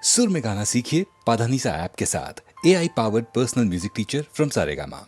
सुर में गाना सीखिए पाधानीसा ऐप के साथ। AI powered personal music teacher from Saregama.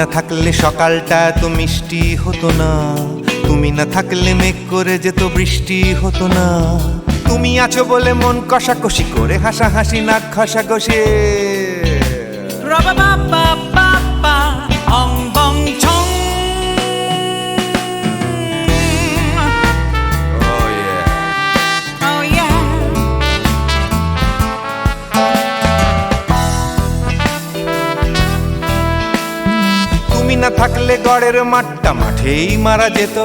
না থাকলে সকালটা এত মিষ্টি হতো না, তুমি না থাকলে মেঘ করে যেত বৃষ্টি হতো না। তুমি আছো বলে মন কষাকষি করে হাসাহাসি নাক ঘষাঘষি। Ra-ba-ba-ba-ba-ba, ong bong chong. Oh yeah. Oh yeah. তুমি না থাকলে গড়ের মাঠটা মাঠেই মারা যেত,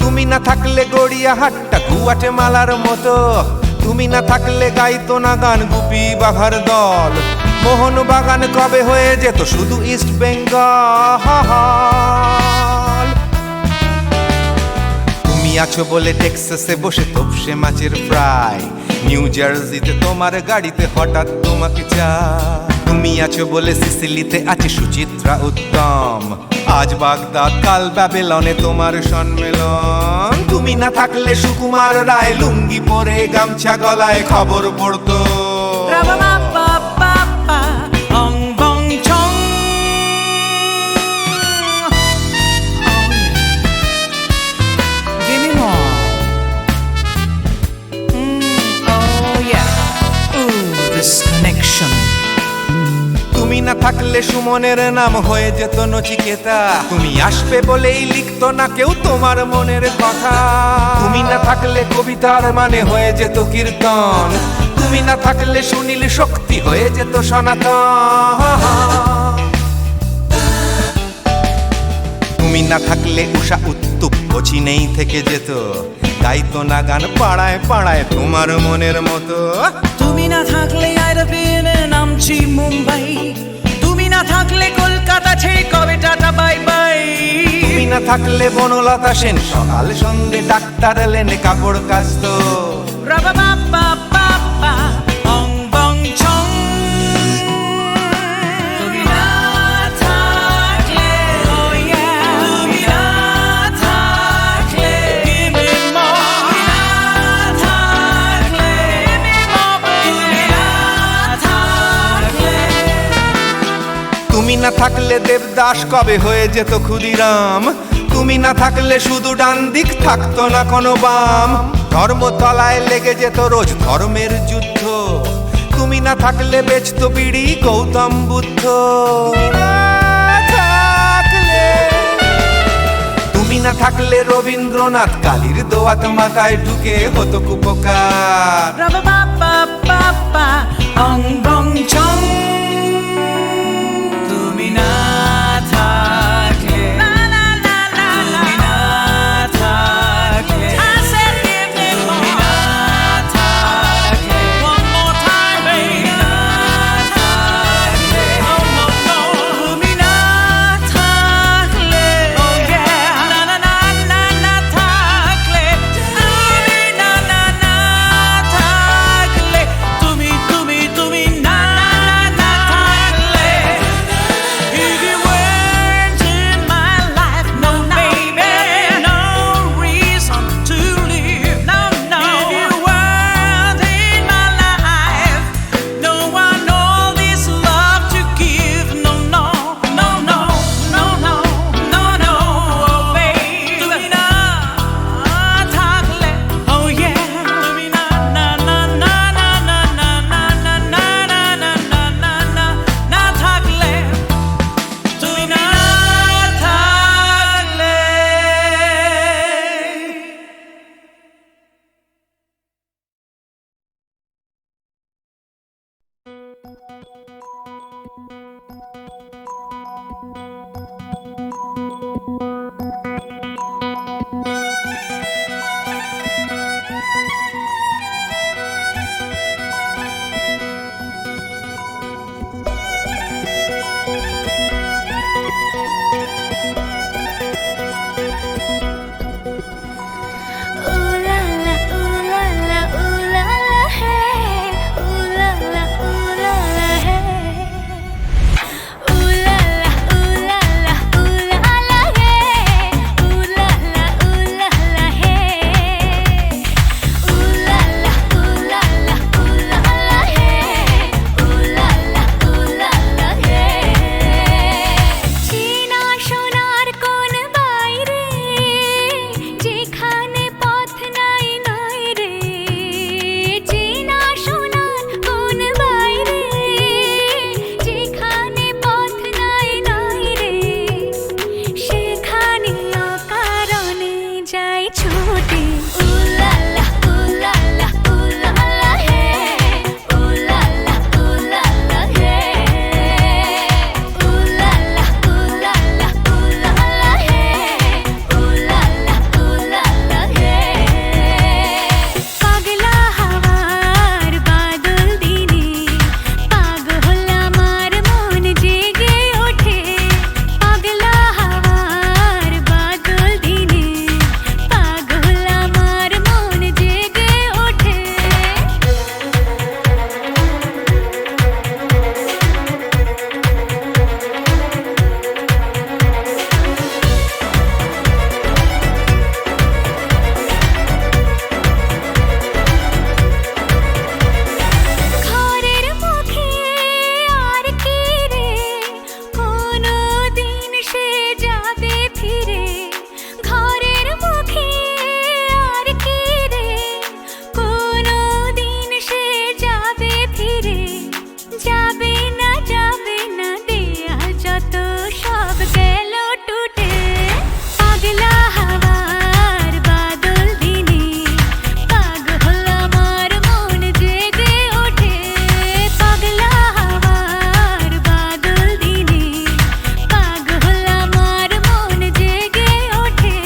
তুমি না থাকলে গড়িয়া হাটটা গুয়াটে মালার মতো। তুমি না থাকলে গাইতো না গান গুপি বাঘার দল, মোহন বাগান কবে হয়ে যেত শুধু ইস্ট বেঙ্গল। তুমি আছো বলে টেক্সাসে বসে তপসে মাছের ফ্রাই, নিউ জার্সিতে তোমার গাড়িতে হঠাৎ তোমাকে চাই। তুমি আছো বলে সিসিলিতে আছে সুচিত্রা উত্তম, আজ বাগদাদ কাল ব্যাবিলনে তোমার সম্মেলন। তুমি না থাকলে সুকুমার রায় লুঙ্গি পরে গামছা গলায় খবর পড়তো। Ra-ba-ba-ba-ba-ba, ong bong chong. Give me more. Oh yeah. Ooh, this connection. তুমি না থাকলে সুমনের নাম হয়ে যেত নচিকেতা, তুমি আসবে বলেই লিখতো না কেউ তোমার মনের কথা। তুমি না থাকলে কবিতার মানে হয়ে যেত কীর্তন, তুমি না থাকলে সুনীল শক্তি হয়ে যেত সনাতন। তুমি না থাকলে উষা উত্তুপ নেই থেকে যেত, গাইতো না গান পাড়ায় পাড়ায় তোমার মনের মতো। তুমি না থাকলে I'd have been in আমচি মুম্বাই, তুমি না থাকলে কলকাতা ছেড়ে কবে টাটা বাই বাই। তুমি না থাকলে বনলতা সেন সকাল সন্ধে ডাক্তার লেনে কাপড় কাচতো। Ra-ba-ba-ba-ba-ba, ong bong chong. তুমি না থাকলে, oh yeah, তুমি না থাকলে, give me more. তুমি না থাকলে, give me more. তুমি না থাকলে, তুমি না থাকলে দেবদাস কবে হয়ে যেত ক্ষুদিরাম, তুমি না থাকলে শুধু ডান দিক থাকতো না কোনো বাম। ধর্মতলায় লেগে যেত রোজ ধর্মের যুদ্ধ, তুমি না থাকলে বেচতো বিড়ি গৌতম বুদ্ধ। তুমি না থাকলে রবীন্দ্রনাথ কালীর দোয়াত মাথায় ঢুকে হতো কুপকার। Ra-ba-ba-ba-ba-ba, ong bong chong. তুমি না থাকলে, la la la la la, তুমি না থাকলে, I said give me more. তুমি না থাকলে, one more time baby. তুমি না থাকলে, oh no no. তুমি না থাকলে, oh yeah, na na na na na থাকলে, তুমি না না না থাকলে, তুমি না না না না ছুটে উলালা উলালা উলালা হে উলালা উলালা হে উলালা উলালা উলালা হে উলালা উলালা হে পাগলা হাওয়ার বাদল দিনে পাগল আমার মন জেগে ওঠে পাগলা হাওয়ার বাদল দিনে পাগল আমার মন জেগে ওঠে ঘরের মুখে আর কি রে কোনো দিন সে যাবে ফিরে ঘরের মুখে আর কি রে কোনো দিন সে যাবে ফিরে যাবে না দেয়াল যত সব গেল টুটে পাগলা হাওয়ার বাদল দিনে পাগল আমার মন জেগে ওঠে পাগলা হাওয়ার বাদল দিনে পাগল আমার মন জেগে ওঠে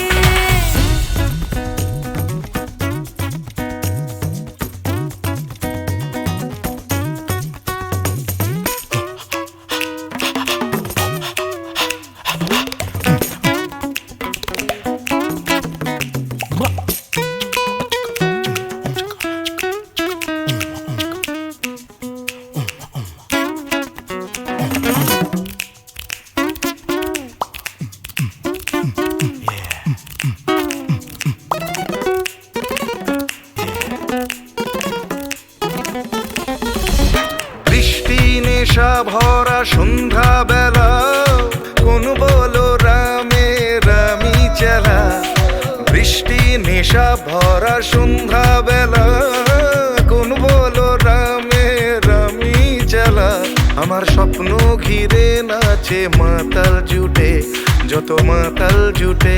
বৃষ্টি নেশা ভরা সন্ধ্যা বেলা কোন বলো রামে রামি চালা বৃষ্টি নেশা ভরা সন্ধ্যা বেলা কোন বলো রামে রামি চালা আমার স্বপ্ন ঘিরে নাচে মাতাল জুটে যত মাতাল জুটে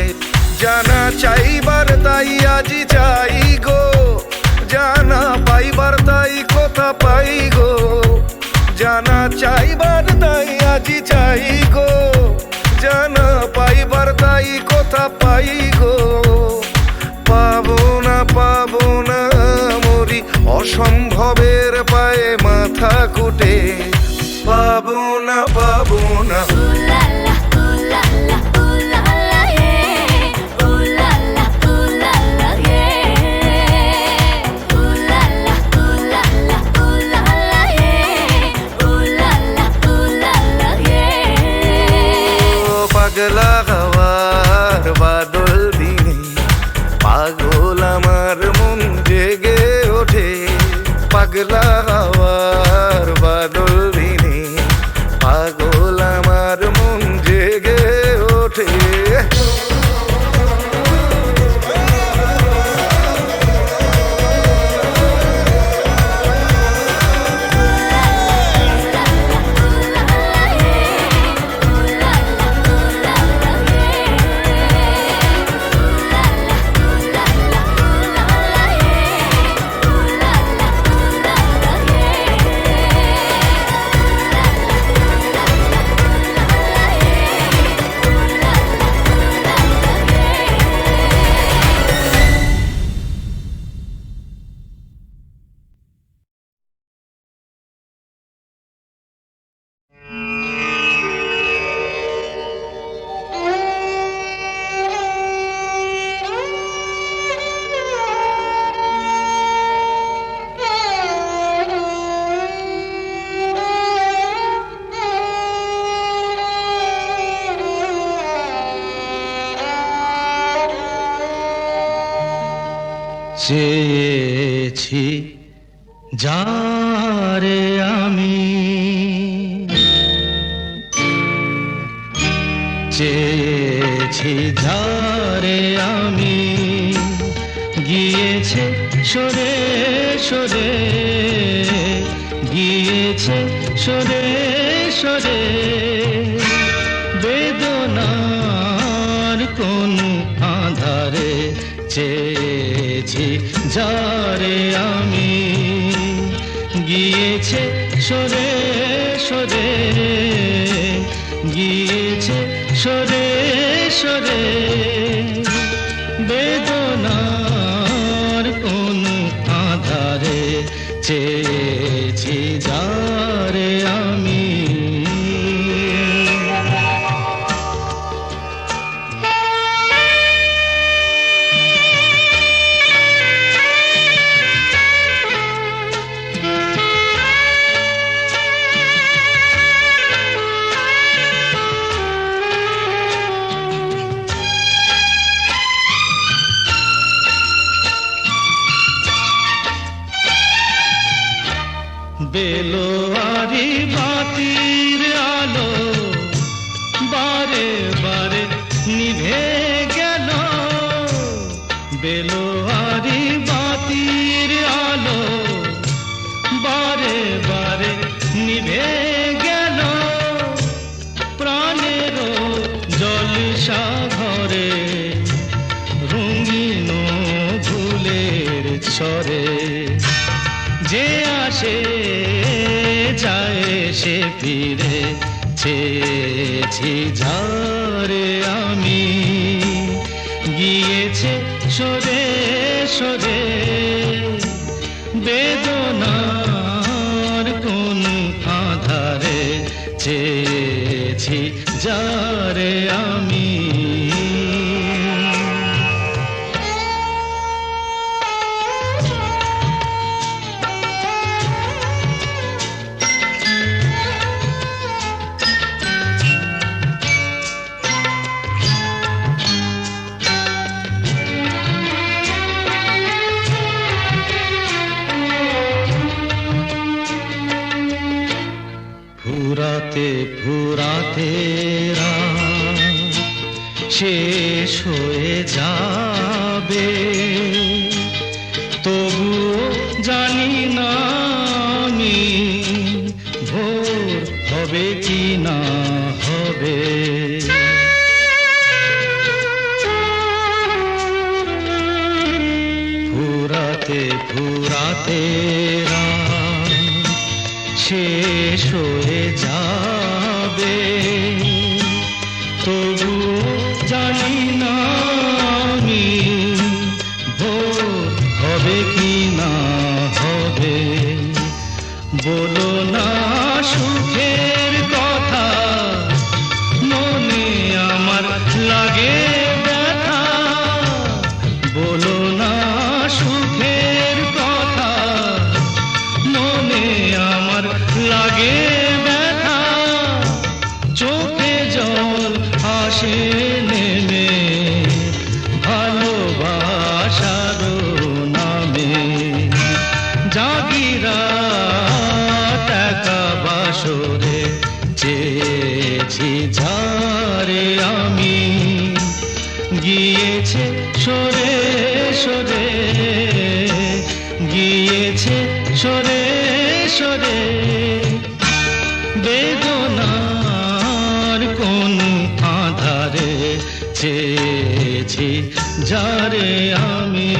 জানা চাইবার তাই আজি চাই গো জানা পাইবার তাই কথা পাই গো জানা চাইবার তাই আজি চাই গো জানা পাইবার তাই কথা পাই গো পাবো না মরি অসম্ভবের পায়ে মাথা কুটে পাবো না উলালা উলালা উলালা হে উলালা উলালা হে উলালা উলালা উলালা হে উলালা উলালা হে পাগলা হাওয়ার বাদল দিনে পাগল আমার মন জেগে ওঠে পাগলা হাওয়ার বাদল দিনে পাগল আমার মন জেগে ওঠে চেয়েছি যারে আমি চেয়েছি যারে আমি গিয়েছে সরে সরে গিয়েছে সরে সরে বেদনার কোন আধারে চেয়েছি যারে আমি, গিয়েছে সরে সরে, গিয়েছে সরে সরে, বেদনার কোন আধারে চেয়েছি যারে আমি। বেলোয়ারি বাতির আলো বারে বারে নিভে গেল, বেলোয়ারি বাতির আলো বারে বারে নিভে গেল, প্রাণের জলসা ঘরে রঙিন ফুলের ছড়ে, যে আসে যায় সে ফিরে, চেয়েছি যারে আমি, গিয়েছে সরে সরে, বেদনার কোন আধারে চেয়েছি যারে আমি। ফুরাতে ফুরাতে রাত শেষ হয়ে যাবে, তবুও জানি না আমি ভোর হবে কি না হবে। ফুরাতে ফুরাতে রাত শেষ হয়ে যাবে, তবুও জানি না আমি ভোর হবে কি না হবে। বলো না সুখের কথা, মনে আমার লাগে ব্যথা, বলো না সুখের কথা, মনে আমার লাগে ব্যথা, চোখে জল আসে নেমে ভালোবাসার নামে, জাগিরা টাকা বাসরে চেয়েছি যারে আমি, গিয়েছে সরে সরে, গিয়েছে সরে সরে, বেদনার কোন আধারে চেয়েছি যারে আমি।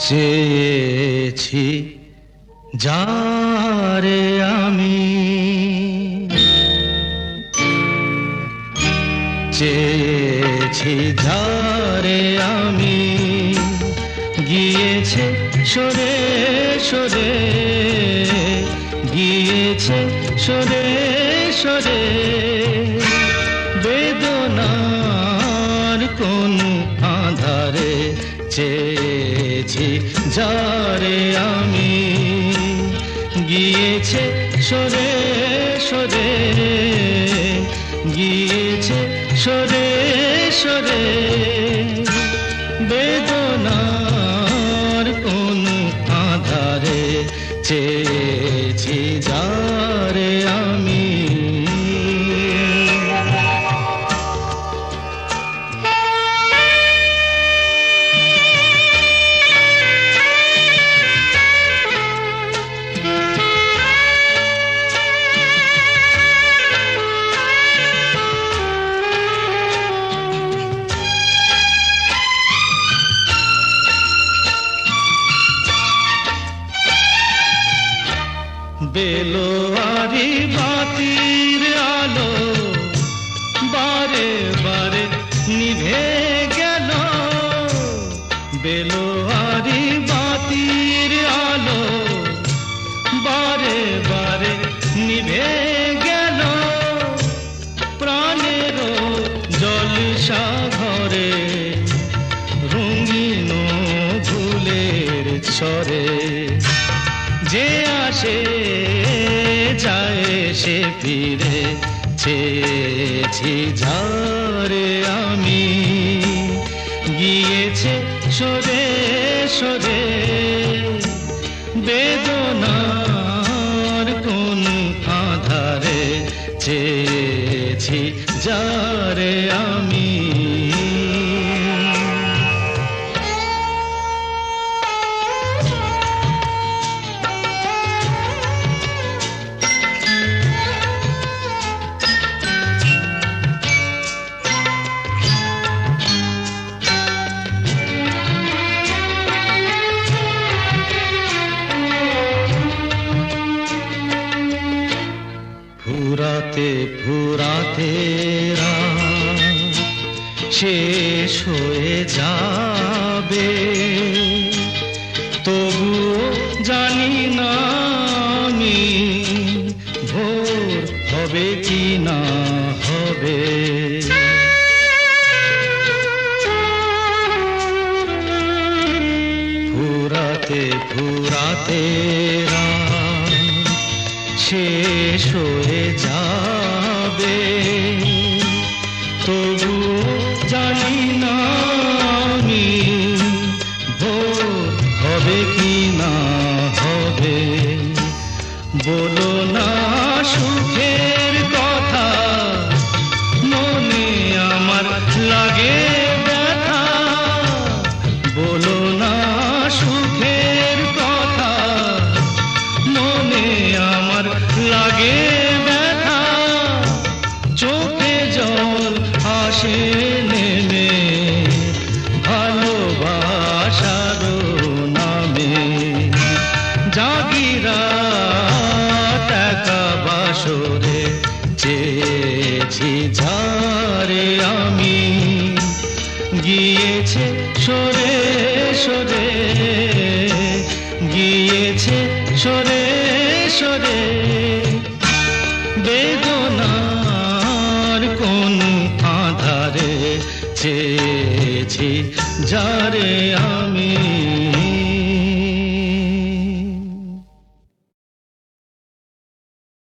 চেয়েছি যারে আমি, চেয়েছি যারে আমি, গিয়েছে সরে সরে, গিয়েছে সরে সরে, বেদনার কোন আধারে চেয়েছি যারে আমি, গিয়েছে সরে সরে, গিয়েছে সরে সরে, বেদনা চেয়েছি যারে আমি। বেলোয়ারি বাতির আলো বারে বারে নিভে গেল, বেলোয়ারি বাতির আলো বারে বারে নিভে গেল, প্রাণের জলসা ঘরে রঙিন ফুলের ছড়ে, যে আসে যায় সে ফিরে, চেয়েছি যারে আমি। গিয়েছে সরে সরে বেদনার কোন আধারে, চেয়েছি যারে আমি। ফুরাতে ফুরাতে রাত শেষ হয়ে যাবে, তবুও জানি না আমি ভোর হবে কি না হবে। ফুরাতে ফুরাতে রাত শেষ হয়ে যাবে, তবু জানি না আমি ভোর হবে কি না হবে। বলো না সুখের কথা, মনে আমার লাগে ব্যথা, বলো না সুখের কথা, মনে আমার লাগে ব্যথা, চোখে জল আসে নেমে ভালোবাসার নামে, জাগিরা টাকা বাসরে চেয়েছি যারে আমি। গিয়েছে সরে সরে, গিয়েছে সরে সরে, বেদনার কোন আধারে, চেয়েছি যারে আমি।